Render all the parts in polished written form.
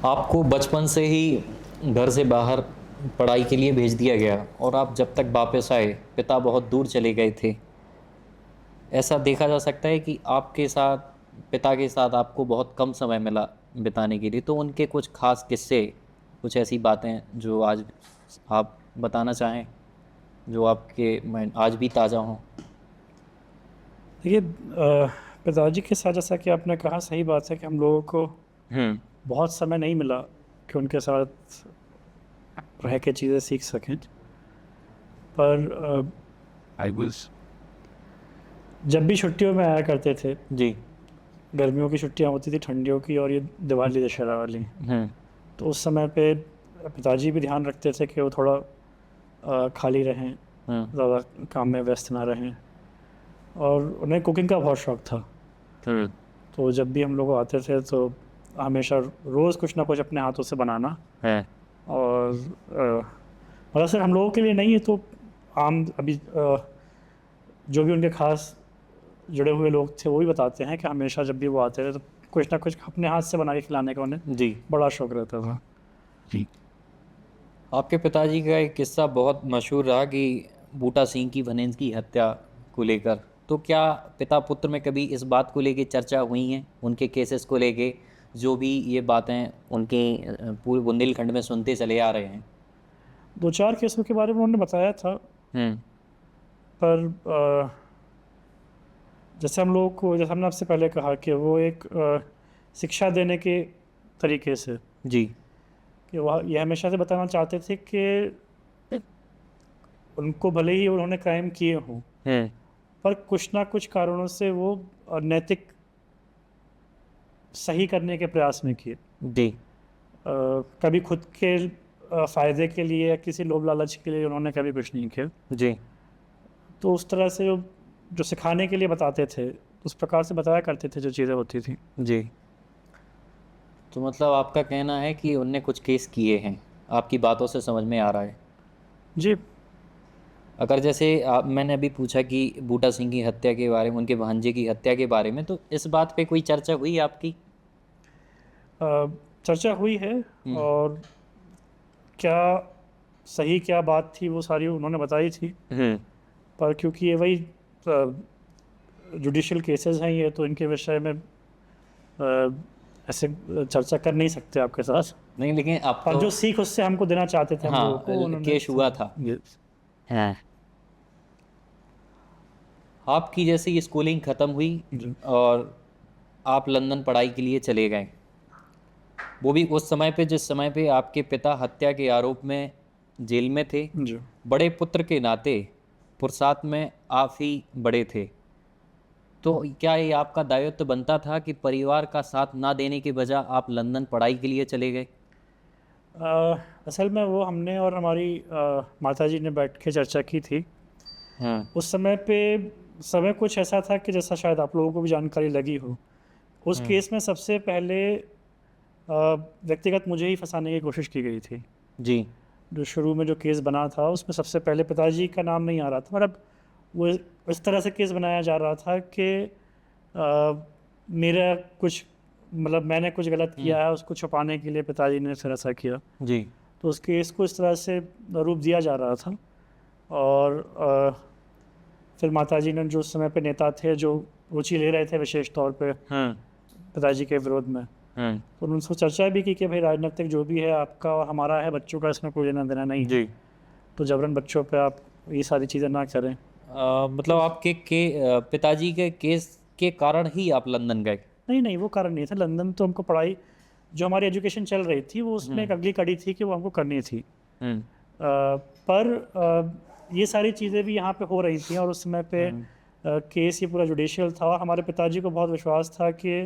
आपको बचपन से ही घर से बाहर पढ़ाई के लिए भेज दिया गया और आप जब तक वापस आए पिता बहुत दूर चले गए थे। ऐसा देखा जा सकता है कि आपके साथ पिता के साथ आपको बहुत कम समय मिला बिताने के लिए, तो उनके कुछ खास किस्से, कुछ ऐसी बातें जो आज आप बताना चाहें, जो आपके माइंड आज भी ताज़ा हों। देखिए, पिताजी के साथ जैसा कि आपने कहा, सही बात है कि हम लोगों को हम्म। बहुत समय नहीं मिला कि उनके साथ रह के चीज़ें सीख सकें। पर आई विल। जब भी छुट्टियों में आया करते थे, जी। गर्मियों की छुट्टियां होती थी, ठंडियों की, और ये दिवाली दशहरा वाली, हम्म। तो उस समय पे पिताजी भी ध्यान रखते थे कि वो थोड़ा खाली रहें, हम्म। ज़्यादा काम में व्यस्त ना रहें। और उन्हें कुकिंग का बहुत शौक़ था। हम्म। तो जब भी हम लोग आते थे तो हमेशा रोज़ कुछ ना कुछ अपने हाथों से बनाना। है। और मतलब सिर्फ हम लोगों के लिए नहीं है, तो आम अभी जो भी उनके खास जुड़े हुए लोग थे वो भी बताते हैं कि हमेशा जब भी वो आते थे तो कुछ ना कुछ अपने हाथ से बना के खिलाने का उन्हें जी। बड़ा शौक रहता था। जी। आपके पिताजी का एक किस्सा बहुत मशहूर रहा कि बूटा सिंह की भनेंज की हत्या को लेकर, तो क्या पिता पुत्र में कभी इस बात को लेके चर्चा हुई हैं, उनके केसेस को लेके, जो भी ये बातें उनके पूरे बुंदेलखंड में सुनते चले आ रहे हैं। दो चार केसों के बारे में उन्होंने बताया था। हम्म। पर जैसे हम लोग को, जैसे हमने आपसे पहले कहा कि वो एक शिक्षा देने के तरीके से, जी। कि वह ये हमेशा से बताना चाहते थे कि उनको भले ही उन्होंने क्राइम किए हों, हम्म। पर कुछ ना कुछ कारणों से वो नैतिक सही करने के प्रयास में किए। जी। कभी खुद के फ़ायदे के लिए या किसी लोभ लालच के लिए उन्होंने कभी कुछ नहीं किया। जी। तो उस तरह से जो सिखाने के लिए बताते थे, उस प्रकार से बताया करते थे जो चीज़ें होती थी। जी। तो मतलब आपका कहना है कि उनने कुछ केस किए हैं, आपकी बातों से समझ में आ रहा है। जी। अगर जैसे आप, मैंने अभी पूछा कि बूटा सिंह की हत्या के बारे में, उनके भांजे की हत्या के बारे में, तो इस बात पे कोई चर्चा हुई आपकी? चर्चा हुई है। हम्म। और क्या सही क्या बात थी वो सारी उन्होंने बताई थी। हम्म। पर क्योंकि ये वही जुडिशल केसेस हैं ये, तो इनके विषय में ऐसे चर्चा कर नहीं सकते आपके साथ। नहीं, लेकिन अब पर तो। जो सीख उससे हमको देना चाहते थे हम लोगों हाँ, को, उन्होंने केस हुआ था। हाँ। आपकी जैसे स्कूलिंग ख़त्म हुई जी। और आप लंदन पढ़ाई के लिए चले गए, वो भी उस समय पे जिस समय पे आपके पिता हत्या के आरोप में जेल में थे। जी। बड़े पुत्र के नाते पुरुषार्थ में आप ही बड़े थे, तो क्या ये आपका दायित्व बनता था कि परिवार का साथ ना देने के बजाय आप लंदन पढ़ाई के लिए चले गए? असल में वो हमने और हमारी माताजी ने बैठ के चर्चा की थी। हाँ। उस समय पे समय कुछ ऐसा था कि जैसा शायद आप लोगों को भी जानकारी लगी हो। उस हाँ। केस में सबसे पहले व्यक्तिगत मुझे ही फंसाने की कोशिश की गई थी। जी। जो शुरू में जो केस बना था उसमें सबसे पहले पिताजी का नाम नहीं आ रहा था। मतलब वो इस तरह से केस बनाया जा रहा था कि मेरा कुछ, मतलब मैंने कुछ गलत हम्म। किया है, उसको छुपाने के लिए पिताजी ने फिर ऐसा किया। जी। तो उस केस को इस तरह से रूप दिया जा रहा था। और फिर माताजी ने, जो उस समय पे नेता थे जो रुचि ले रहे थे विशेष तौर पे हाँ। पिताजी के विरोध में, हाँ। तो उनसे चर्चा भी की कि भाई राजनीतिक जो भी है आपका और हमारा है, बच्चों का इसमें कोई लेना देना नहीं है, जी। तो जबरन बच्चों पे आप ये सारी चीज़ें ना करें। मतलब तो आपके पिताजी के केस के कारण ही आप लंदन गए? नहीं नहीं, वो कारण नहीं था। लंदन तो हमको पढ़ाई, जो हमारी एजुकेशन चल रही थी वो उसमें हम्म। एक अगली कड़ी थी कि वो हमको करनी थी। हम्म। पर ये सारी चीज़ें भी यहाँ पे हो रही थी, और उस समय पे हम्म। केस ये पूरा जुडिशियल था, और हमारे पिताजी को बहुत विश्वास था कि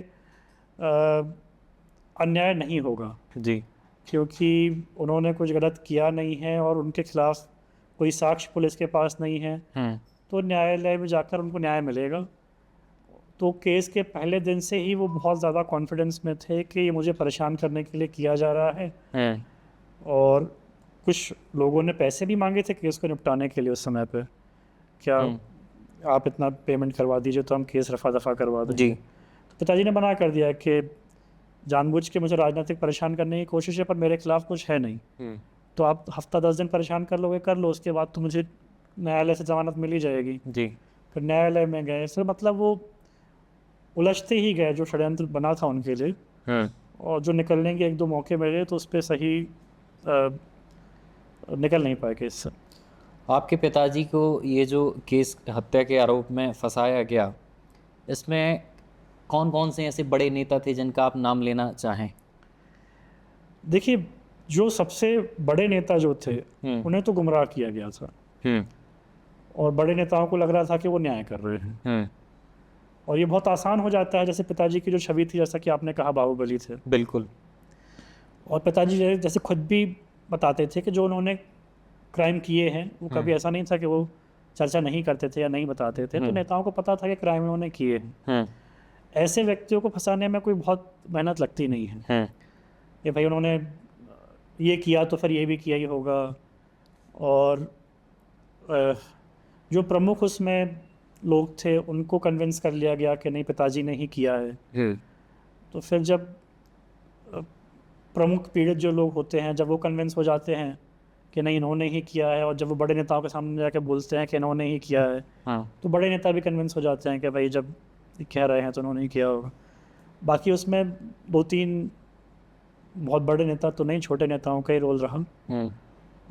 अन्याय नहीं होगा, जी। क्योंकि उन्होंने कुछ गलत किया नहीं है और उनके खिलाफ कोई साक्ष्य पुलिस के पास नहीं है। हम्म। तो न्यायालय में जाकर उनको न्याय मिलेगा। तो केस के पहले दिन से ही वो बहुत ज़्यादा कॉन्फिडेंस में थे कि ये मुझे परेशान करने के लिए किया जा रहा है। हम्म। और कुछ लोगों ने पैसे भी मांगे थे केस को निपटाने के लिए उस समय पे, क्या हम्म। आप इतना पेमेंट करवा दीजिए तो हम केस रफा दफा करवा जी। देंगे। तो पिताजी ने मना कर दिया कि जानबूझ के मुझे राजनीतिक परेशान करने की कोशिश है, पर मेरे खिलाफ कुछ है नहीं। तो आप हफ्ता 10 दिन परेशान कर लोगे, कर लो, उसके बाद तो मुझे न्यायालय से जमानत मिल ही जाएगी। जी। फिर न्यायालय में गए, सर मतलब वो उलझते ही गए जो षड्यंत्र बना था उनके लिए, और जो निकलने के 1-2 मौके मिले तो उस पर सही निकल नहीं पाए केस से। आपके पिताजी को ये जो केस हत्या के आरोप में फंसाया गया, इसमें कौन कौन से ऐसे बड़े नेता थे जिनका आप नाम लेना चाहें? देखिए, जो सबसे बड़े नेता जो थे उन्हें तो गुमराह किया गया था, और बड़े नेताओं को लग रहा था कि वो न्याय कर रहे हैं, और ये बहुत आसान हो जाता है। जैसे पिताजी की जो छवि थी, जैसा कि आपने कहा, बाहुबली थे। बिल्कुल। और पिताजी जैसे खुद भी बताते थे कि जो उन्होंने क्राइम किए हैं वो कभी ऐसा नहीं था कि वो चर्चा नहीं करते थे या नहीं बताते थे। तो नेताओं को पता था कि क्राइम उन्होंने किए हैं। ऐसे व्यक्तियों को फंसाने में कोई बहुत मेहनत लगती नहीं है कि भाई उन्होंने ये किया तो फिर ये भी किया ही होगा। और जो प्रमुख उसमें लोग थे उनको कन्विंस कर लिया गया कि नहीं, पिताजी ने ही किया है। तो फिर जब प्रमुख पीड़ित जो लोग होते हैं, जब वो कन्विंस हो जाते हैं कि नहीं इन्होंने ही किया है, और जब वो बड़े नेताओं के सामने जाकर बोलते हैं कि इन्होंने ही किया है, तो बड़े नेता भी कन्विंस हो जाते हैं कि भाई जब कह रहे हैं तो उन्होंने ही किया होगा। बाकी उसमें 2-3 बहुत बड़े नेता तो नहीं, छोटे नेताओं का ही रोल रहा,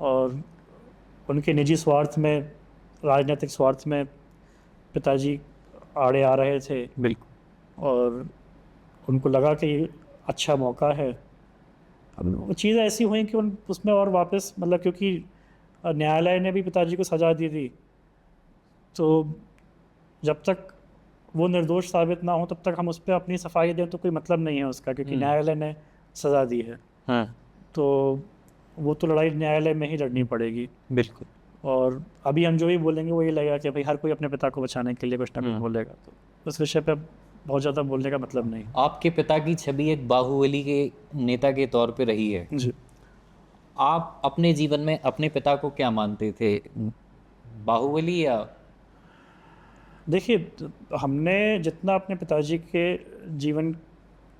और उनके निजी स्वार्थ में, राजनीतिक स्वार्थ में पिताजी आड़े आ रहे थे। बिल्कुल। और उनको लगा कि ये अच्छा मौका है। अब वो चीज़ें ऐसी हुई कि उसमें और वापस, मतलब क्योंकि न्यायालय ने भी पिताजी को सज़ा दी थी, तो जब तक वो निर्दोष साबित ना हो तब तक हम उस पर अपनी सफाई दें तो कोई मतलब नहीं है उसका, क्योंकि न्यायालय ने सज़ा दी है। तो वो तो लड़ाई न्यायालय में ही लड़नी पड़ेगी। बिल्कुल। और अभी हम जो भी बोलेंगे वो ये लगेगा कि भाई हर कोई अपने पिता को बचाने के लिए कुछ ना कुछ बोलेगा, तो उस विषय पे बहुत ज़्यादा बोलने का मतलब नहीं। आपके पिता की छवि एक बाहुबली के नेता के तौर पे रही है। जी। आप अपने जीवन में अपने पिता को क्या मानते थे, बाहुबली या? देखिए, हमने जितना अपने पिताजी के जीवन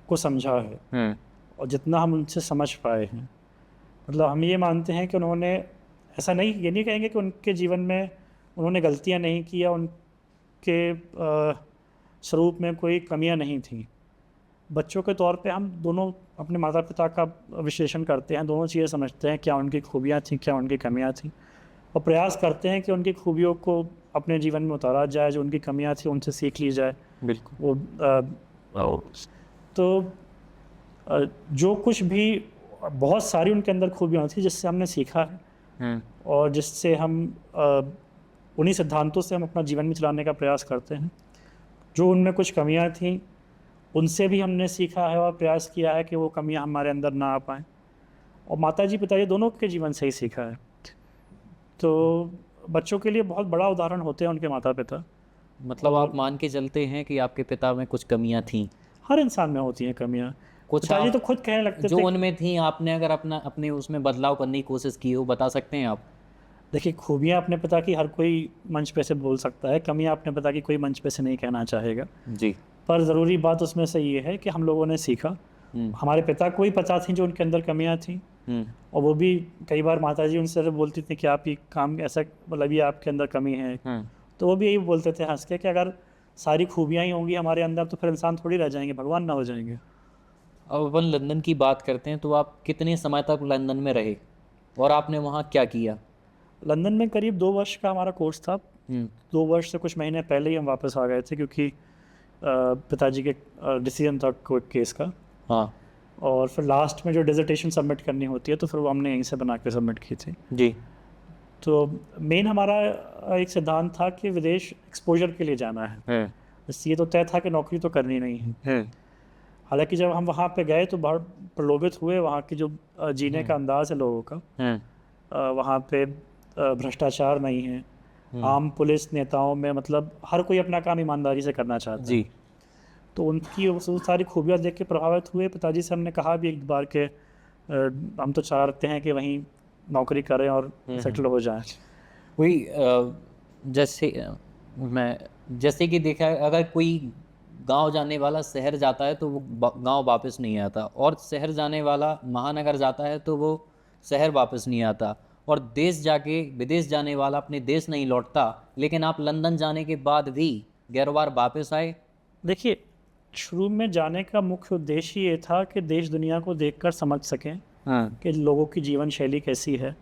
को समझा है और जितना हम उनसे समझ पाए हैं, मतलब हम ये मानते हैं कि उन्होंने ऐसा नहीं, ये नहीं कहेंगे कि उनके जीवन में उन्होंने गलतियां नहीं की या उनके स्वरूप में कोई कमियां नहीं थी। बच्चों के तौर पे हम दोनों अपने माता पिता का विश्लेषण करते हैं, दोनों चीज़ें समझते हैं, क्या उनकी खूबियां थी, क्या उनकी कमियां थी, और प्रयास करते हैं कि उनकी खूबियों को अपने जीवन में उतारा जाए, जो उनकी कमियां थी उनसे सीख ली जाए। बिल्कुल। वो तो जो कुछ भी, बहुत सारी उनके अंदर खूबियाँ थी जिससे हमने सीखा है, और जिससे हम उन्हीं सिद्धांतों से हम अपना जीवन में चलाने का प्रयास करते हैं। जो उनमें कुछ कमियां थी उनसे भी हमने सीखा है और प्रयास किया है कि वो कमियां हमारे अंदर ना आ पाएँ, और माताजी पिताजी दोनों के जीवन से ही सीखा है। तो बच्चों के लिए बहुत बड़ा उदाहरण होते हैं उनके माता पिता। मतलब आप मान के चलते हैं कि आपके पिता में कुछ कमियां थीं? हर इंसान में होती हैं कमियां। कुछ पिताजी तो खुद कहने लगते जो थे, उनमें थी, आपने अगर अपने उसमें बदलाव करने की कोशिश की हो, बता सकते हैं आप? देखिए, खूबियाँ अपने पिता की हर कोई मंच पे से बोल सकता है, कमियाँ अपने पिता की कोई मंच पे से नहीं कहना चाहेगा। जी। पर ज़रूरी बात उसमें से ये है कि हम लोगों ने सीखा। हमारे पिता को ही पता थी जो उनके अंदर कमियाँ थीं, और वो भी कई बार माताजी उनसे बोलती थी कि आप ये काम ऐसा, मतलब ये आपके अंदर कमी है, तो वो भी यही बोलते थे हंस के कि अगर सारी खूबियाँ ही होंगी हमारे अंदर तो फिर इंसान थोड़ी रह जाएंगे, भगवान ना हो जाएंगे। अब अपन लंदन की बात करते हैं, तो आप कितने समय तक लंदन में रहे और आपने वहाँ क्या किया? लंदन में करीब 2 वर्ष का हमारा कोर्स था। 2 वर्ष से कुछ महीने पहले ही हम वापस आ गए थे, क्योंकि पिताजी के डिसीजन था कोर्ट केस का। हाँ। और फिर लास्ट में जो डिसर्टेशन सबमिट करनी होती है तो फिर वो हमने यहीं से बना के सबमिट की थी। जी। तो मेन हमारा एक सिद्धांत था कि विदेश एक्सपोजर के लिए जाना है। इससे ये तो तय था कि नौकरी तो करनी नहीं है। हालांकि जब हम वहाँ पे गए तो बहुत प्रलोभित हुए, वहाँ की जो जीने का अंदाज है लोगों का। वहाँ पे भ्रष्टाचार नहीं है, आम पुलिस नेताओं में मतलब हर कोई अपना काम ईमानदारी से करना चाहता है। जी। तो उनकी वो सारी खूबियाँ देख के प्रभावित हुए। पिताजी से हमने कहा भी एक बार के हम तो चाहते हैं कि वहीं नौकरी करें और सेटल हो जाएं। वही जैसे कि देखा, अगर कोई गांव जाने वाला शहर जाता है तो वो गांव वापस नहीं आता, और शहर जाने वाला महानगर जाता है तो वो शहर वापस नहीं आता, और देश जाके विदेश जाने वाला अपने देश नहीं लौटता। लेकिन आप लंदन जाने के बाद भी गैरवार वापस आए। देखिए, शुरू में जाने का मुख्य उद्देश्य ये था कि देश दुनिया को देखकर समझ सकें हाँ। कि लोगों की जीवन शैली कैसी है,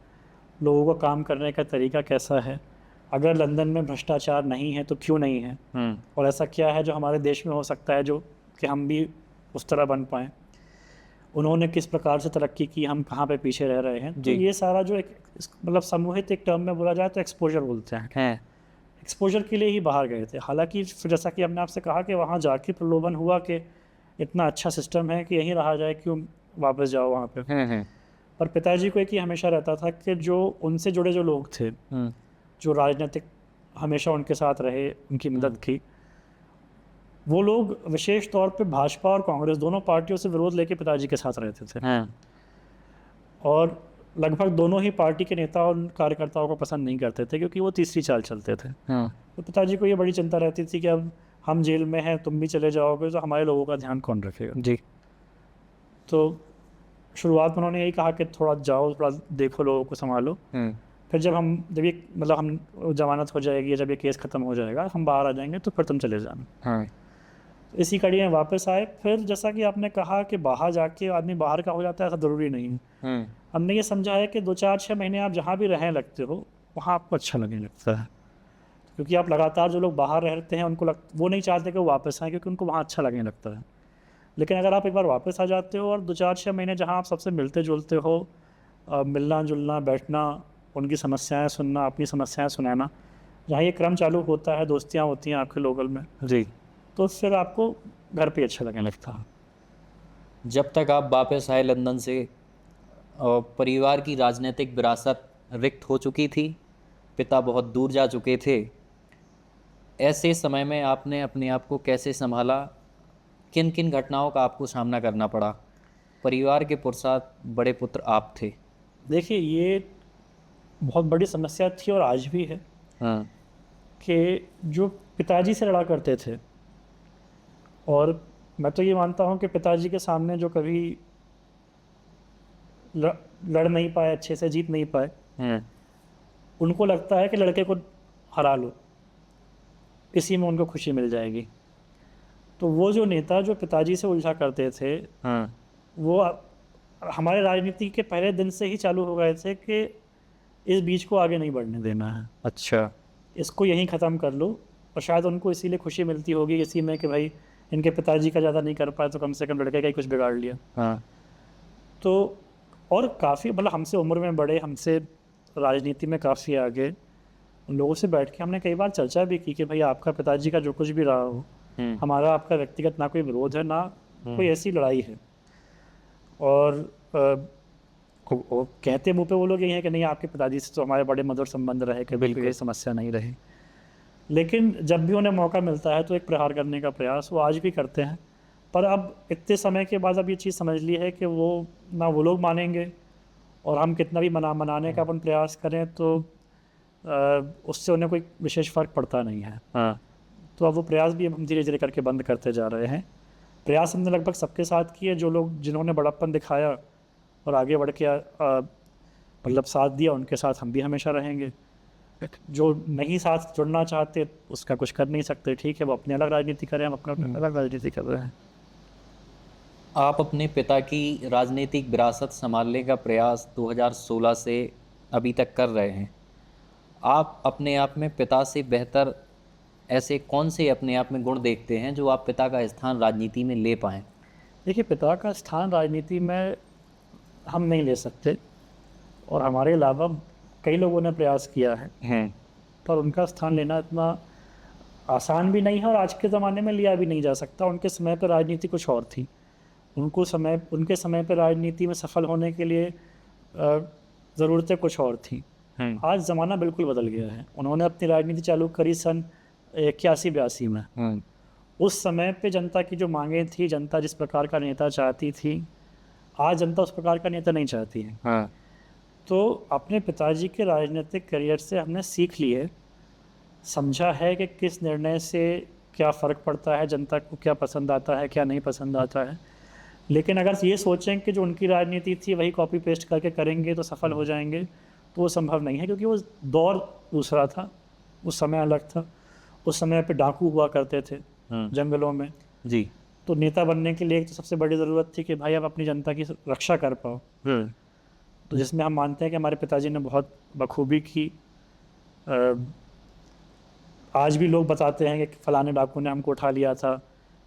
लोगों का काम करने का तरीका कैसा है, अगर लंदन में भ्रष्टाचार नहीं है तो क्यों नहीं है, और ऐसा क्या है जो हमारे देश में हो सकता है जो कि हम भी उस तरह बन पाएँ। उन्होंने किस प्रकार से तरक्की की, हम कहाँ पे पीछे रह रहे हैं। तो जी। ये सारा जो एक मतलब समूहित एक टर्म में बोला जाए तो एक्सपोजर बोलते हैं। हैं। एक्सपोजर के लिए ही बाहर गए थे। हालांकि फिर जैसा कि हमने आपसे कहा कि वहाँ जाके प्रलोभन हुआ कि इतना अच्छा सिस्टम है कि यहीं रहा जाए, क्यों वापस जाओ वहाँ पे। हैं। पर पिताजी को एक ही हमेशा रहता था कि जो उनसे जुड़े जो लोग थे, जो राजनीतिक हमेशा उनके साथ रहे, उनकी मदद की, वो लोग विशेष तौर पे भाजपा और कांग्रेस दोनों पार्टियों से विरोध लेके पिताजी के साथ रहते थे। और लगभग दोनों ही पार्टी के नेता और कार्यकर्ताओं को पसंद नहीं करते थे, क्योंकि वो तीसरी चाल चलते थे। तो पिताजी को ये बड़ी चिंता रहती थी कि अब हम जेल में हैं, तुम भी चले जाओगे तो हमारे लोगों का ध्यान कौन रखेगा। जी। तो शुरुआत में उन्होंने यही कहा कि थोड़ा जाओ, थोड़ा देखो, लोगों को संभालो। फिर जब ये मतलब हम जमानत हो जाएगी, जब ये केस ख़त्म हो जाएगा, हम बाहर आ जाएंगे, तो फिर तुम चले जाना। तो इसी कड़ी में वापस आए। फिर जैसा कि आपने कहा कि बाहर जाके आदमी बाहर का हो जाता है, ऐसा ज़रूरी नहीं है। हमने ये समझा है कि 2-4-6 महीने आप जहाँ भी रहने लगते हो वहाँ आपको अच्छा लगने लगता है, क्योंकि आप लगातार, जो लोग बाहर रहते हैं उनको वो नहीं चाहते कि वो वापस आएँ, क्योंकि उनको वहाँ अच्छा लगने लगता है। लेकिन अगर आप एक बार वापस आ जाते हो और 2-4-6 महीने जहाँ आप सबसे मिलते जुलते हो, मिलना जुलना, बैठना, उनकी समस्याएं सुनना, अपनी समस्याएं सुनाना, जहाँ ये क्रम चालू होता है, दोस्तियाँ होती हैं आपके लोकल में, जी। तो फिर आपको घर पे अच्छा लगने लगता है। जब तक आप वापस आए लंदन से, परिवार की राजनीतिक विरासत रिक्त हो चुकी थी, पिता बहुत दूर जा चुके थे। ऐसे समय में आपने अपने आप को कैसे संभाला? किन किन घटनाओं का आपको सामना करना पड़ा? परिवार के पुरुषार्थ बड़े पुत्र आप थे। देखिए, ये बहुत बड़ी समस्या थी और आज भी है कि जो पिताजी से लड़ा करते थे, और मैं तो ये मानता हूँ कि पिताजी के सामने जो कभी लड़ नहीं पाए, अच्छे से जीत नहीं पाए, उनको लगता है कि लड़के को हरा लो, इसी में उनको खुशी मिल जाएगी। तो वो जो नेता जो पिताजी से उलझा करते थे, वो हमारे राजनीति के पहले दिन से ही चालू हो गए थे कि इस बीच को आगे नहीं बढ़ने देना है। अच्छा। इसको यहीं ख़त्म कर लो। और शायद उनको इसीलिए खुशी मिलती होगी इसी में कि भाई इनके पिताजी का ज़्यादा नहीं कर पाए तो कम से कम लड़के का ही कुछ बिगाड़ लिया। तो और काफ़ी मतलब हमसे उम्र में बड़े, हमसे राजनीति में काफ़ी आगे, उन लोगों से बैठ के हमने कई बार चर्चा भी की कि भाई आपका पिताजी का जो कुछ भी रहा हो, हमारा आपका व्यक्तिगत ना कोई विरोध है, ना कोई ऐसी लड़ाई है। और कहते मुँह पे वो लोग यही है कि नहीं, आपके पिताजी से तो हमारे बड़े मधुर संबंध रहे, कभी कोई समस्या नहीं रही। लेकिन जब भी उन्हें मौका मिलता है तो एक प्रहार करने का प्रयास वो आज भी करते हैं। पर अब इतने समय के बाद अब ये चीज़ समझ ली है कि वो ना वो लोग मानेंगे, और हम कितना भी मनाने का अपन प्रयास करें तो उससे उन्हें कोई विशेष फ़र्क पड़ता नहीं है। तो अब वो प्रयास भी हम धीरे धीरे करके बंद करते जा रहे हैं। प्रयास हमने लगभग सबके साथ किए, जो लोग जिन्होंने बड़प्पन दिखाया और आगे बढ़ के मतलब साथ दिया, उनके साथ हम भी हमेशा रहेंगे। जो नहीं साथ जुड़ना चाहते उसका कुछ कर नहीं सकते, ठीक है, वो अपनी अलग राजनीति करें, हम अपना अलग राजनीति कर रहे हैं। आप अपने पिता की राजनीतिक विरासत संभालने का प्रयास 2016 से अभी तक कर रहे हैं। आप अपने आप में पिता से बेहतर ऐसे कौन से अपने आप में गुण देखते हैं जो आप पिता का स्थान राजनीति में ले पाएँ? देखिए, पिता का स्थान राजनीति में हम नहीं ले सकते, और हमारे अलावा कई लोगों ने प्रयास किया है, पर उनका स्थान लेना इतना आसान भी नहीं है और आज के ज़माने में लिया भी नहीं जा सकता। उनके समय पर राजनीति कुछ और थी। उनके समय पर राजनीति में सफल होने के लिए ज़रूरतें कुछ और थी। आज ज़माना बिल्कुल बदल गया है। उन्होंने अपनी राजनीति चालू करी सन 81-82 में। उस समय पे जनता की जो मांगें थी, जनता जिस प्रकार का नेता चाहती थी, आज जनता उस प्रकार का नेता नहीं चाहती है। तो अपने पिताजी के राजनीतिक करियर से हमने सीख लिए, समझा है कि किस निर्णय से क्या फ़र्क पड़ता है, जनता को क्या पसंद आता है, क्या नहीं पसंद आता है। लेकिन अगर ये सोचें कि जो उनकी राजनीति थी वही कॉपी पेस्ट करके करेंगे तो सफल हो जाएंगे, तो वो संभव नहीं है, क्योंकि वो दौर दूसरा था, उस समय अलग था। उस समय पे डाकू हुआ करते थे जंगलों में। जी। तो नेता बनने के लिए एक तो सबसे बड़ी ज़रूरत थी कि भाई आप अपनी जनता की रक्षा कर पाओ, तो जिसमें हम मानते हैं कि हमारे पिताजी ने बहुत बखूबी की। आज भी लोग बताते हैं कि फलाने डाकू ने हमको उठा लिया था,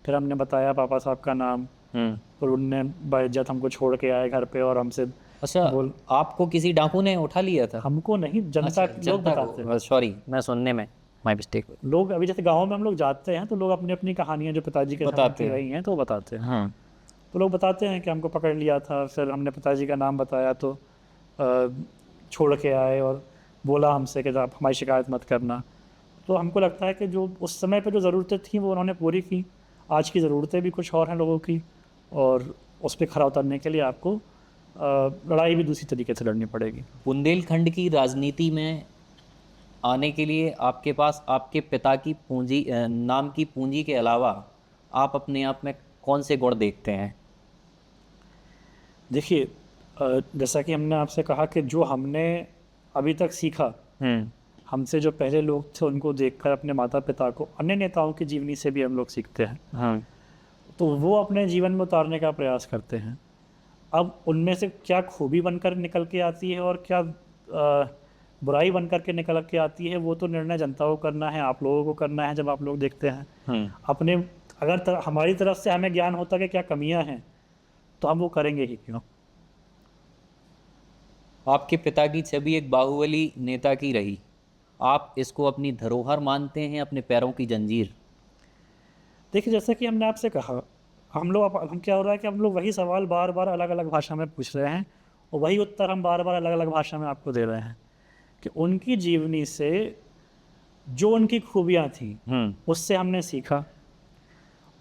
फिर हमने बताया पापा साहब का नाम, और उनने बाइज्जत हमको छोड़ के आए घर पे और हमसे अच्छा, बोल। आपको किसी डाकू ने उठा लिया था? हमको नहीं, जनता अच्छा, लोग बताते हैं। सॉरी, मैं सुनने में माय मिस्टेक लोग अभी जैसे गाँव में हम लोग जाते हैं तो लोग अपनी अपनी कहानियाँ जो पिताजी के साथ बताते की हैं। रही हैं तो वो बताते हैं। हाँ। तो लोग बताते हैं कि हमको पकड़ लिया था, फिर हमने पिताजी का नाम बताया तो छोड़ के आए और बोला हमसे कि आप हमारी शिकायत मत करना। तो हमको लगता है कि जो उस समय पे जो ज़रूरतें थी वो उन्होंने पूरी की। आज की ज़रूरतें भी कुछ और हैं लोगों की, और उस पे खरा उतरने के लिए आपको लड़ाई भी दूसरी तरीके से लड़नी पड़ेगी। बुंदेलखंड की राजनीति में आने के लिए आपके पास आपके पिता की पूंजी, नाम की पूंजी के अलावा आप अपने आप में कौन से गुण देखते हैं? देखिए, जैसा कि हमने आपसे कहा कि जो हमने अभी तक सीखा, हमसे जो पहले लोग थे उनको देखकर अपने माता पिता को, अन्य नेताओं की जीवनी से भी हम लोग सीखते हैं। हाँ। तो वो अपने जीवन में उतारने का प्रयास करते हैं। अब उनमें से क्या खूबी बनकर निकल के आती है और क्या बुराई बनकर के निकल के आती है, वो तो निर्णय जनता को करना है, आप लोगों को करना है। जब आप लोग देखते हैं अपने, अगर हमारी तरफ से हमें ज्ञान होता कि क्या कमियां हैं तो हम वो करेंगे ही क्यों। आपके पिता की छवि एक बाहुबली नेता की रही, आप इसको अपनी धरोहर मानते हैं, अपने पैरों की जंजीर? देखिए, जैसा कि हमने आपसे कहा, हम क्या हो रहा है कि हम लोग वही सवाल बार बार अलग अलग भाषा में पूछ रहे हैं, और वही उत्तर हम बार बार अलग अलग भाषा में आपको दे रहे हैं कि उनकी जीवनी से जो उनकी खूबियाँ थी उससे हमने सीखा,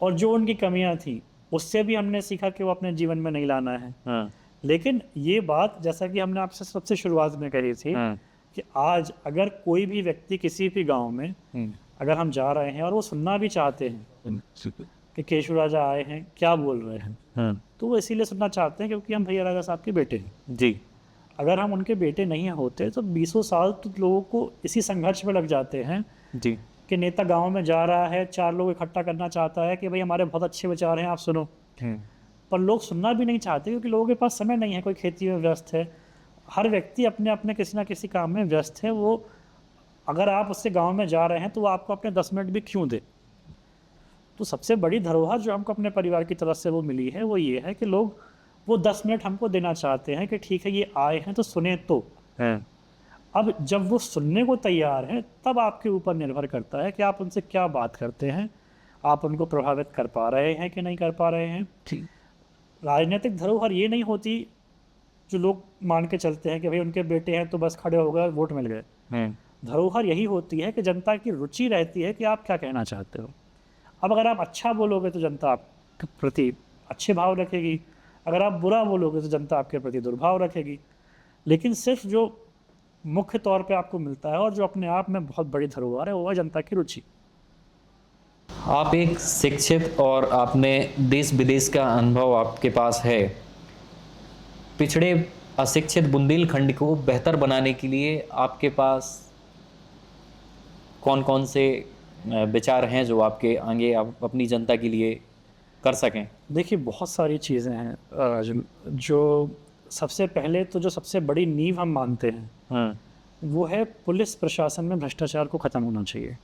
और जो उनकी कमियाँ थी उससे भी हमने सीखा कि वो अपने जीवन में नहीं लाना है। लेकिन ये बात, जैसा कि हमने आपसे सबसे शुरुआत में कही थी, कि आज अगर कोई भी व्यक्ति किसी भी गांव में अगर हम जा रहे हैं और वो सुनना भी चाहते हैं कि केशव राजा आए हैं, क्या बोल रहे हैं, तो वो इसीलिए सुनना चाहते हैं क्योंकि हम भैया राजा साहब के बेटे हैं। जी। अगर हम उनके बेटे नहीं होते तो 20 साल तो लोगों को इसी संघर्ष में लग जाते हैं जी। कि नेता गांव में जा रहा है, 4 लोग इकट्ठा करना चाहता है कि भाई हमारे बहुत अच्छे विचार हैं, आप सुनो। पर लोग सुनना भी नहीं चाहते क्योंकि लोगों के पास समय नहीं है, कोई खेती में व्यस्त है, हर व्यक्ति अपने अपने किसी ना किसी काम में व्यस्त है। वो अगर आप उससे गांव में जा रहे हैं तो वो आपको अपने 10 मिनट भी क्यों दे। तो सबसे बड़ी धरोहर जो हमको अपने परिवार की तरफ से वो मिली है वो ये है कि लोग वो 10 मिनट हमको देना चाहते हैं कि ठीक है ये आए हैं तो सुने। तो अब जब वो सुनने को तैयार हैं तब आपके ऊपर निर्भर करता है कि आप उनसे क्या बात करते हैं, आप उनको प्रभावित कर पा रहे हैं कि नहीं कर पा रहे हैं। ठीक। राजनीतिक धरोहर ये नहीं होती जो लोग मान के चलते हैं कि भाई उनके बेटे हैं तो बस खड़े हो गए, वोट मिल गए। धरोहर यही होती है कि जनता की रुचि रहती है कि आप क्या कहना चाहते हो। अब अगर आप अच्छा बोलोगे तो जनता आपके प्रति अच्छे भाव रखेगी, अगर आप बुरा बोलोगे तो जनता आपके प्रति दुर्भाव रखेगी। लेकिन सिर्फ जो मुख्य तौर पे आपको मिलता है और जो अपने आप में बहुत बड़ी धरोहर है वो है जनता की रुचि। आप एक शिक्षित और आपने देश विदेश का अनुभव आपके पास है। पिछड़े अशिक्षित बुंदेलखंड को बेहतर बनाने के लिए आपके पास कौन कौन से विचार हैं जो आपके आगे आप अपनी जनता के लिए कर सकें? देखिए, बहुत सारी चीज़ें हैं राजन। जो सबसे पहले तो जो सबसे बड़ी नींव हम मानते हैं वो है पुलिस प्रशासन में भ्रष्टाचार को ख़त्म होना चाहिए।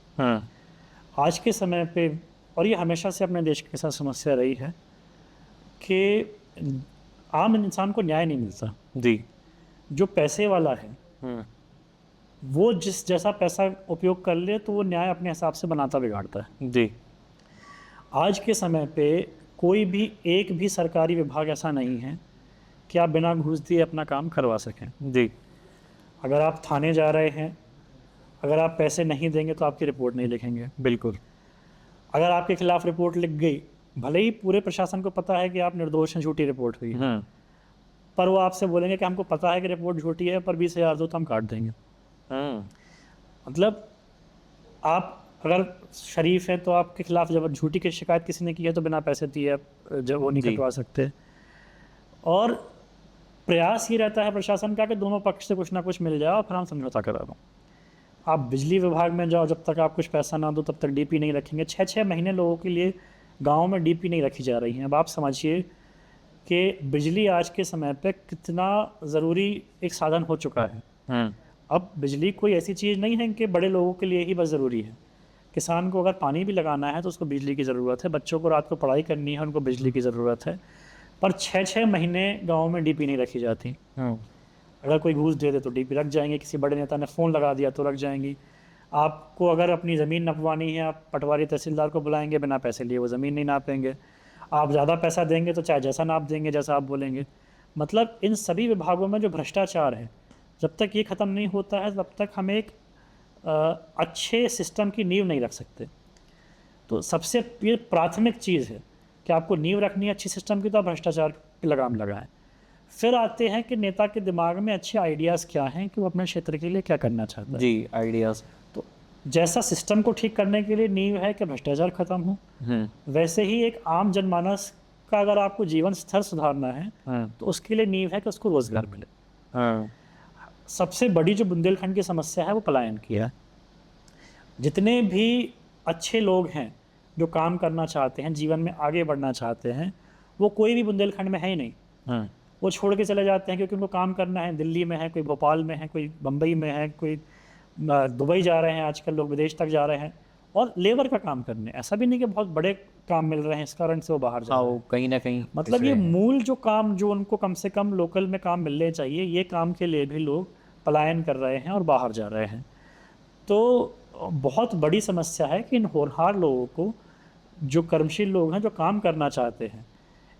आज के समय पे, और ये हमेशा से अपने देश के साथ समस्या रही है कि आम इंसान को न्याय नहीं मिलता। जी। जो पैसे वाला है वो जिस जैसा पैसा उपयोग कर ले तो वो न्याय अपने हिसाब से बनाता बिगाड़ता है। जी। आज के समय पे कोई भी एक भी सरकारी विभाग ऐसा नहीं है कि आप बिना घूस दिए अपना काम करवा सकें। जी। अगर आप थाने जा रहे हैं, अगर आप पैसे नहीं देंगे तो आपकी रिपोर्ट नहीं लिखेंगे। बिल्कुल। अगर आपके खिलाफ रिपोर्ट लिख गई, भले ही पूरे प्रशासन को पता है कि आप निर्दोष हैं, झूठी रिपोर्ट हुई है, पर वो आपसे बोलेंगे कि हमको पता है कि रिपोर्ट झूठी है पर 20,000 दो तो हम काट देंगे। मतलब आप अगर शरीफ है तो आपके खिलाफ जब झूठी की शिकायत किसी ने की है तो बिना पैसे दिए आप जब वो नहीं जी। कटवा सकते। और प्रयास ये रहता है प्रशासन का कि दोनों पक्ष से कुछ ना कुछ मिल जाए और फिर हम समझौता करा दो। आप बिजली विभाग में जाओ, जब तक आप कुछ पैसा ना दो तब तक डीपी नहीं रखेंगे। 6-6 महीने लोगों के लिए गाँव में डीपी नहीं रखी जा रही हैं। अब आप समझिए कि बिजली आज के समय पे कितना ज़रूरी एक साधन हो चुका है। अब बिजली कोई ऐसी चीज़ नहीं है कि बड़े लोगों के लिए ही बस ज़रूरी है। किसान को अगर पानी भी लगाना है तो उसको बिजली की ज़रूरत है, बच्चों को रात को पढ़ाई करनी है उनको बिजली की ज़रूरत है। पर 6-6 महीने गांव में डीपी नहीं रखी जाती। अगर कोई घूस दे दे तो डीपी रख जाएंगे, किसी बड़े नेता ने फ़ोन लगा दिया तो रख जाएंगी। आपको अगर अपनी ज़मीन नपवानी है, आप पटवारी तहसीलदार को बुलाएंगे, बिना पैसे लिए वो ज़मीन नहीं नापेंगे। आप ज़्यादा पैसा देंगे तो चाहे जैसा नाप देंगे जैसा आप बोलेंगे। मतलब इन सभी विभागों में जो भ्रष्टाचार है, जब तक ये ख़त्म नहीं होता है तब तक हम एक अच्छे सिस्टम की नींव नहीं रख सकते। तो सबसे ये प्राथमिक चीज़ है कि आपको नींव रखनी है अच्छी सिस्टम की, तो आप भ्रष्टाचार की लगाम लगाएं। फिर आते हैं कि नेता के दिमाग में अच्छे आइडियाज़ क्या हैं कि वो अपने क्षेत्र के लिए क्या करना चाहता है। जी, आइडियाज़। तो जैसा सिस्टम को ठीक करने के लिए नींव है कि भ्रष्टाचार खत्म हो, वैसे ही एक आम जनमानस का अगर आपको जीवन स्तर सुधारना है तो उसके लिए नींव है कि उसको रोजगार मिले। सबसे बड़ी जो बुंदेलखंड की समस्या है वो पलायन की है। जितने भी अच्छे लोग हैं जो काम करना चाहते हैं, जीवन में आगे बढ़ना चाहते हैं, वो कोई भी बुंदेलखंड में है ही नहीं। वो छोड़ के चले जाते हैं क्योंकि उनको काम करना है, दिल्ली में है, कोई भोपाल में है, कोई बम्बई में है, कोई दुबई जा रहे हैं, आजकल लोग विदेश तक जा रहे हैं और लेबर का काम करने। ऐसा भी नहीं कि बहुत बड़े काम मिल रहे हैं इस कारण से वो बाहर जा रहे हैं। कहीं ना कहीं मतलब ये मूल जो काम जो उनको कम से कम लोकल में काम मिलने चाहिए, ये काम के लिए भी लोग पलायन कर रहे हैं और बाहर जा रहे हैं। तो बहुत बड़ी समस्या है कि इन होनहार लोगों को, जो कर्मशील लोग हैं जो काम करना चाहते हैं,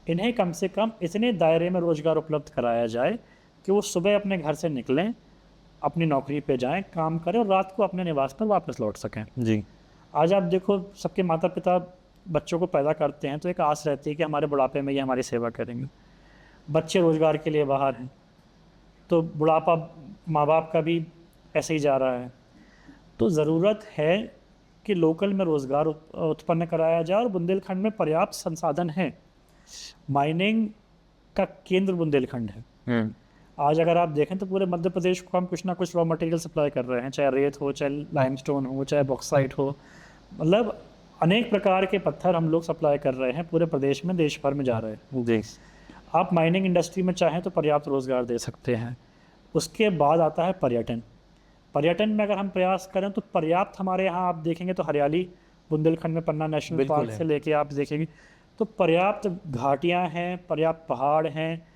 इन्हें कम से कम इतने दायरे में रोज़गार उपलब्ध कराया जाए कि वो सुबह अपने घर से निकलें, अपनी नौकरी पे जाएं, काम करें और रात को अपने निवास पर वापस लौट सकें। जी। आज आप देखो, सबके माता पिता बच्चों को पैदा करते हैं तो एक आस रहती है कि हमारे बुढ़ापे में ये हमारी सेवा करेंगे। बच्चे रोज़गार के लिए बाहर हैं तो बुढ़ापा माँ बाप का भी ऐसे ही जा रहा है। तो ज़रूरत है कि लोकल में रोज़गार उत्पन्न कराया जाए और बुंदेलखंड में पर्याप्त संसाधन हैं। माइनिंग का केंद्र बुंदेलखंड है। आज अगर आप देखें तो पूरे मध्य प्रदेश को हम कुछ ना कुछ रॉ मटेरियल सप्लाई कर रहे हैं, चाहे रेत हो, चाहे लाइमस्टोन हो, चाहे बॉक्साइट हो। मतलब अनेक प्रकार के पत्थर हम लोग सप्लाई कर रहे हैं पूरे प्रदेश में, देश भर में जा रहे हैं। जी। आप माइनिंग इंडस्ट्री में चाहें तो पर्याप्त रोज़गार दे सकते हैं। उसके बाद आता है पर्यटन। पर्यटन में अगर हम प्रयास करें तो पर्याप्त, हमारे यहाँ आप देखेंगे तो हरियाली बुंदेलखंड में पन्ना नेशनल पार्क से लेके आप देखेंगे तो पर्याप्त घाटियाँ हैं, पर्याप्त पहाड़ हैं,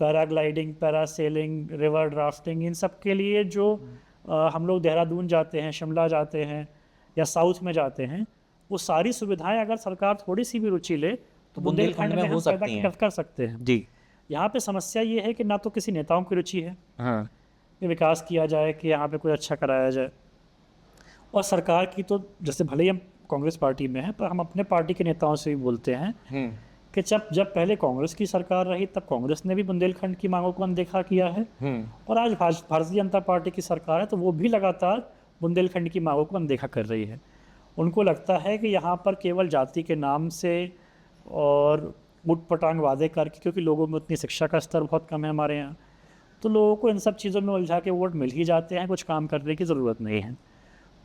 पैराग्लाइडिंग, पैरासेलिंग, रिवर ड्राफ्टिंग, इन सब के लिए जो हम लोग देहरादून जाते हैं, शिमला जाते हैं या साउथ में जाते हैं, वो सारी सुविधाएं अगर सरकार थोड़ी सी भी रुचि ले तो बुंदेलखंड में हो सकती हैं, कर सकते हैं। जी। यहाँ पे समस्या ये है कि ना तो किसी नेताओं की रुचि है कि विकास किया जाए, कि यहाँ पे कुछ अच्छा कराया जाए, और सरकार की तो जैसे भले ही हम कांग्रेस पार्टी में हैं पर हम अपने पार्टी के नेताओं से भी बोलते हैं कि जब पहले कांग्रेस की सरकार रही तब कांग्रेस ने भी बुंदेलखंड की मांगों को अनदेखा किया है, और आज भारतीय जनता पार्टी की सरकार है तो वो भी लगातार बुंदेलखंड की मांगों को अनदेखा कर रही है। उनको लगता है कि यहाँ पर केवल जाति के नाम से और उटपटांग वादे करके, क्योंकि लोगों में उतनी शिक्षा का स्तर बहुत कम है हमारे यहाँ, तो लोगों को इन सब चीज़ों में उलझा के वोट मिल ही जाते हैं, कुछ काम करने की ज़रूरत नहीं है।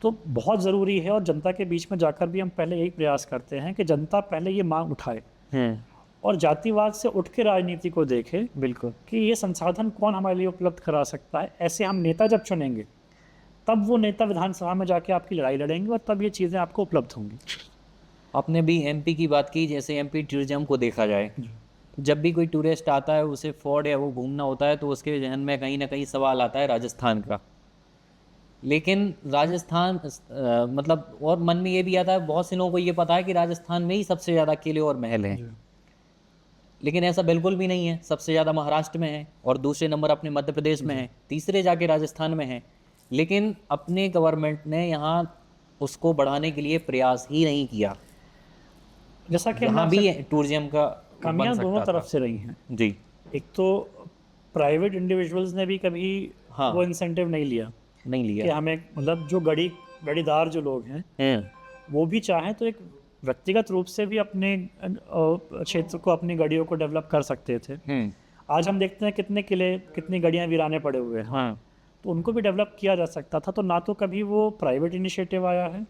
तो बहुत ज़रूरी है, और जनता के बीच में जाकर भी हम पहले यही प्रयास करते हैं कि जनता पहले ये मांग उठाए और जातिवाद से उठ के राजनीति को देखे। बिल्कुल, कि ये संसाधन कौन हमारे लिए उपलब्ध करा सकता है। ऐसे हम नेता जब चुनेंगे तब वो नेता विधानसभा में जाके आपकी लड़ाई लड़ेंगे और तब ये चीज़ें आपको उपलब्ध होंगी। आपने भी एमपी की बात की, जैसे एमपी टूरिज्म को देखा जाए, जब भी कोई टूरिस्ट आता है उसे फोर्ड या वो घूमना होता है तो उसके जहन में कहीं ना कहीं सवाल आता है राजस्थान का। लेकिन राजस्थान मतलब, और मन में ये भी आता है, बहुत से लोगों को ये पता है कि राजस्थान में ही सबसे ज़्यादा किले और महल हैं, लेकिन ऐसा बिल्कुल भी नहीं है। सबसे ज़्यादा महाराष्ट्र में है और दूसरे नंबर अपने मध्य प्रदेश में है, तीसरे जाके राजस्थान में है। लेकिन अपने गवर्नमेंट ने यहाँ उसको बढ़ाने के लिए प्रयास ही नहीं किया। जैसा कि यहाँ भी टूरिज्म का कमियां दोनों तरफ से रही हैं। जी। एक तो प्राइवेट इंडिविजुअल्स ने भी कभी वो इंसेंटिव नहीं लिया कि हमें, मतलब जो गढ़ीदार जो लोग हैं वो भी चाहें तो एक व्यक्तिगत रूप से भी अपने क्षेत्र को, अपनी गढ़ियों को डेवलप कर सकते थे। आज हम देखते हैं कितने किले, कितनी गढ़ियाँ वीराने पड़े हुए हैं। हाँ। तो उनको भी डेवलप किया जा सकता था। तो ना तो कभी वो प्राइवेट इनिशिएटिव आया है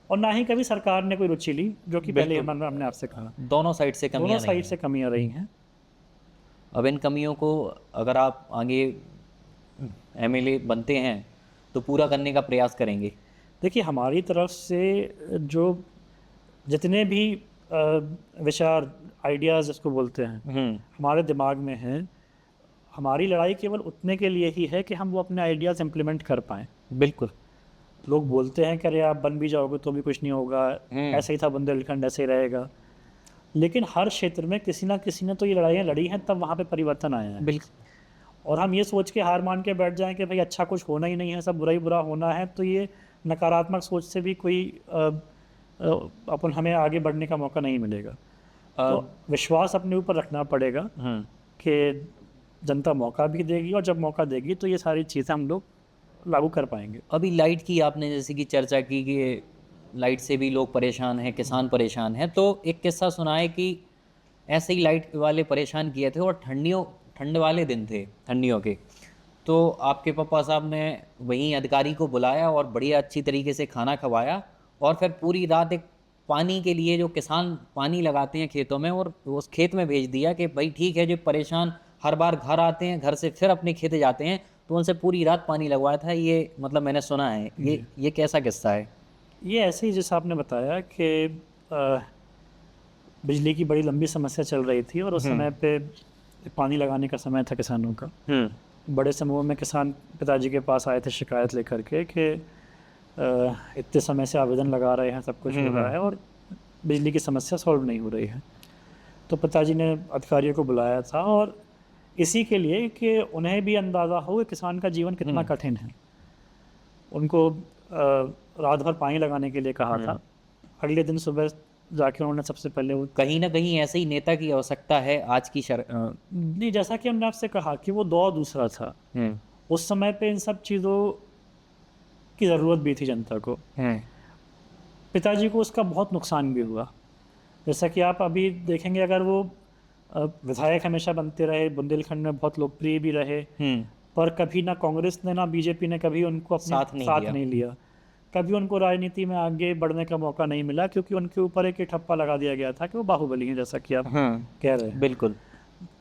और ना ही कभी सरकार ने कोई रुचि ली, जो कि पहले हमने आपसे कहा। दोनों साइड से दोनों कमियां साइड से कमियां रही हैं। अब इन कमियों को अगर आप आगे एमएलए बनते हैं तो पूरा करने का प्रयास करेंगे? देखिए, हमारी तरफ से जो जितने भी विचार, आइडियाज़ जिसको बोलते हैं, हमारे दिमाग में हैं, हमारी लड़ाई केवल उतने के लिए ही है कि हम वो अपने आइडियाज़ इम्प्लीमेंट कर पाएँ। बिल्कुल। लोग बोलते हैं कि अरे आप बन भी जाओगे तो भी कुछ नहीं होगा, ऐसे ही था बुंदेलखंड, ऐसे ही रहेगा। लेकिन हर क्षेत्र में किसी ना किसी ने तो ये लड़ाइयाँ लड़ी हैं, तब वहाँ पे परिवर्तन आया है। बिल्कुल। और हम ये सोच के हार मान के बैठ जाएं कि भाई अच्छा कुछ होना ही नहीं है, सब बुरा ही बुरा होना है, तो ये नकारात्मक सोच से भी कोई अपन हमें आगे बढ़ने का मौका नहीं मिलेगा। तो विश्वास अपने ऊपर रखना पड़ेगा कि जनता मौका भी देगी, और जब मौका देगी तो ये सारी चीज़ें हम लोग लागू कर पाएंगे। अभी लाइट की आपने जैसे कि चर्चा की कि लाइट से भी लोग परेशान हैं, किसान परेशान हैं, तो एक किस्सा सुना है कि ऐसे ही लाइट वाले परेशान किए थे और ठंड वाले दिन थे, ठंडियों के, तो आपके पापा साहब ने वहीं अधिकारी को बुलाया और बढ़िया अच्छी तरीके से खाना खवाया, और फिर पूरी रात एक पानी के लिए, जो किसान पानी लगाते हैं खेतों में, और उस खेत में भेज दिया कि भाई ठीक है, जो परेशान हर बार घर आते हैं, घर से फिर अपने खेत जाते हैं, तो उनसे पूरी रात पानी लगवाया था। ये मतलब मैंने सुना है। ये कैसा किस्सा है? ये ऐसे ही जैसा आपने बताया कि बिजली की बड़ी लंबी समस्या चल रही थी, और उस समय पे पानी लगाने का समय था किसानों का। बड़े समूह में किसान पिताजी के पास आए थे शिकायत लेकर के कि इतने समय से आवेदन लगा रहे हैं, सब कुछ हो रहा है और बिजली की समस्या सॉल्व नहीं हो रही है। तो पिताजी ने अधिकारियों को बुलाया था, और इसी के लिए कि उन्हें भी अंदाज़ा हो कि किसान का जीवन कितना कठिन है। उनको रात भर पानी लगाने के लिए कहा था। अगले दिन सुबह जाके उन्होंने सबसे पहले वो, कहीं ना कहीं ऐसे ही नेता की आवश्यकता है आज की नहीं, जैसा कि हमने आपसे कहा कि वो दौर दूसरा था। उस समय पे इन सब चीज़ों की ज़रूरत भी थी जनता को। पिताजी को उसका बहुत नुकसान भी हुआ। जैसा कि आप अभी देखेंगे, अगर वो विधायक हमेशा बनते रहे, बुंदेलखंड में बहुत लोकप्रिय भी रहे, पर कभी ना कांग्रेस ने ना बीजेपी ने कभी उनको अपने साथ नहीं लिया। कभी उनको राजनीति में आगे बढ़ने का मौका नहीं मिला, क्योंकि उनके ऊपर एक ठप्पा लगा दिया गया था कि वो बाहुबली हैं, जैसा कि आप कह रहे हैं। बिल्कुल।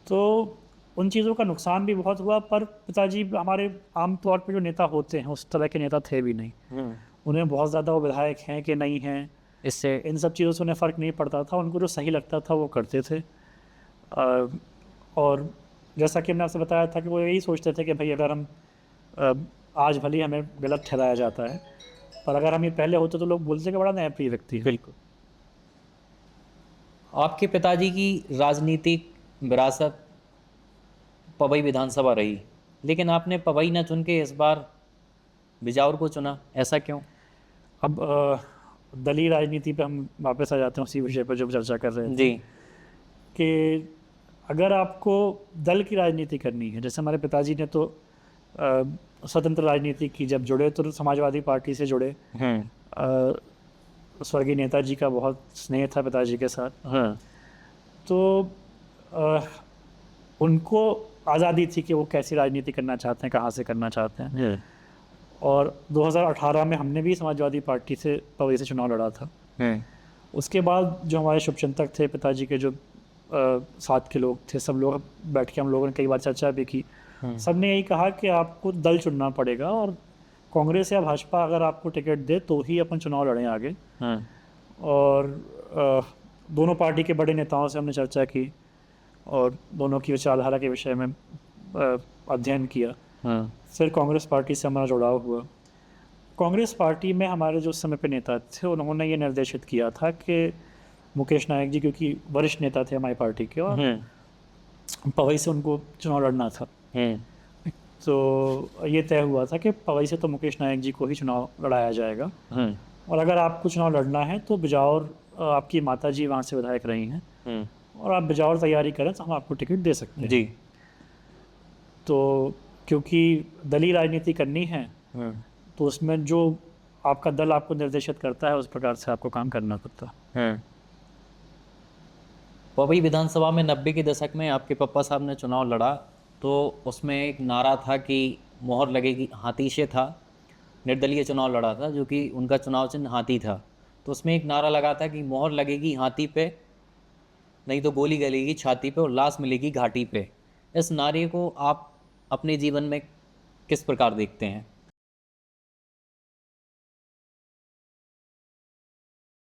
तो उन चीज़ों का नुकसान भी बहुत हुआ, पर पिताजी हमारे आमतौर पर जो नेता होते हैं उस तरह के नेता थे भी नहीं। उन्हें बहुत ज़्यादा वो विधायक हैं कि नहीं हैं, इससे इन सब चीज़ों से उन्हें फ़र्क नहीं पड़ता था। उनको जो सही लगता था वो करते थे। और जैसा कि हमने आपसे बताया था कि वो यही सोचते थे कि भाई अगर हम आज भले हमें गलत ठहराया जाता है, पर अगर हम ये पहले होते तो लोग बोलते कि बड़ा न्यायप्रिय व्यक्ति है। बिल्कुल। आपके पिताजी की राजनीतिक विरासत पवई विधानसभा रही, लेकिन आपने पवई न चुन के इस बार बिजावर को चुना, ऐसा क्यों? अब दलीय राजनीति पे हम वापस आ जाते हैं, उसी विषय पर जो चर्चा कर रहे हैं जी, कि अगर आपको दल की राजनीति करनी है, जैसे हमारे पिताजी ने तो स्वतंत्र राजनीति की, जब जुड़े तो समाजवादी पार्टी से जुड़े। स्वर्गीय नेताजी का बहुत स्नेह था पिताजी के साथ। तो उनको आज़ादी थी कि वो कैसी राजनीति करना चाहते हैं, कहाँ से करना चाहते हैं। और 2018 में हमने भी समाजवादी पार्टी से पवई से चुनाव लड़ा था। उसके बाद जो हमारे शुभचिंतक थे पिताजी के, जो साथ के लोग थे, सब लोग बैठ के हम लोगों ने कई बार चर्चा भी की। सब ने यही कहा कि आपको दल चुनना पड़ेगा, और कांग्रेस या भाजपा अगर आपको टिकट दे तो ही अपन चुनाव लड़ें आगे। और दोनों पार्टी के बड़े नेताओं से हमने चर्चा की और दोनों की विचारधारा के विषय में अध्ययन किया। फिर कांग्रेस पार्टी से हमारा जुड़ाव हुआ। कांग्रेस पार्टी में हमारे जो समय पे नेता थे, उन्होंने ये निर्देशित किया था कि मुकेश नायक जी, क्योंकि वरिष्ठ नेता थे हमारी पार्टी के, और पवई से उनको चुनाव लड़ना था। तो ये तय हुआ था कि पवई से तो मुकेश नायक जी को ही चुनाव लड़ाया जाएगा, और अगर आपको चुनाव लड़ना है तो बिजावर, आपकी माता जी वहाँ से विधायक रही हैं, और आप बिजावर तैयारी करें तो हम आपको टिकट दे सकते हैं। जी। तो क्योंकि दलीय राजनीति करनी है, तो उसमें जो आपका दल आपको निर्देशित करता है, उस प्रकार से आपको काम करना पड़ता है। पवई विधानसभा में 90 के दशक में आपके पापा साहब ने चुनाव लड़ा, तो उसमें एक नारा था कि मोहर लगेगी, हाथी से था, निर्दलीय चुनाव लड़ा था जो कि उनका चुनाव चिन्ह हाथी था। तो उसमें एक नारा लगा था कि मोहर लगेगी हाथी पे, नहीं तो गोली गलेगी छाती पे और लाश मिलेगी घाटी पे। इस नारे को आप अपने जीवन में किस प्रकार देखते हैं?